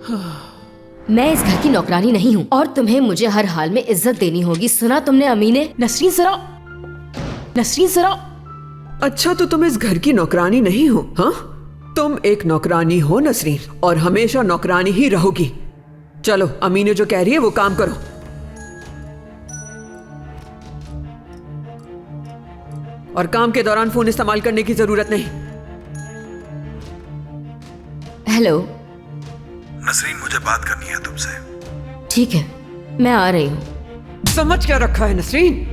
मैं इस घर की नौकरानी नहीं हूँ और तुम्हें मुझे हर हाल में इज्जत देनी होगी। सुना तुमने अम्मी ने? नसरीन जरा। अच्छा तो तुम इस घर की नौकरानी नहीं हो? हाँ, तुम एक नौकरानी हो नसरीन, और हमेशा नौकरानी ही रहोगी। चलो, अम्मी ने जो कह रही है वो काम करो। और काम के दौरान फोन इस्तेमाल करने की जरूरत नहीं। हेलो नसरीन, मुझे बात करनी है तुमसे। ठीक है, मैं आ रही हूँ। समझ क्या रखा है नसरीन?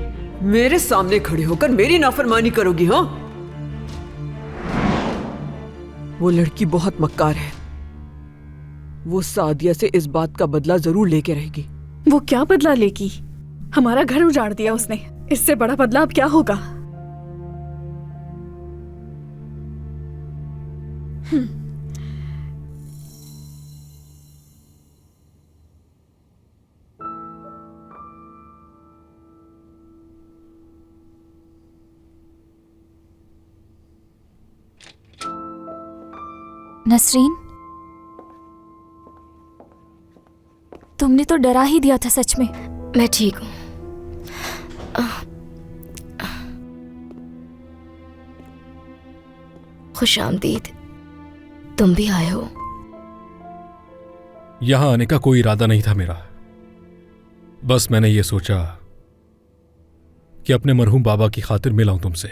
मेरे सामने खड़े होकर मेरी नाफरमानी करोगी? हाँ, वो लड़की बहुत मक्कार है। वो सादिया से इस बात का बदला जरूर लेके रहेगी। वो क्या बदला लेगी? हमारा घर उजाड़ दिया उसने, इससे बड़ा बदला अब क्या होगा? नसरीन, तुमने तो डरा ही दिया था सच में। मैं ठीक हूँ। खुश आमदीद, तुम भी आए हो। यहां आने का कोई इरादा नहीं था मेरा। बस मैंने ये सोचा कि अपने मरहूम बाबा की खातिर मिलाऊं तुमसे।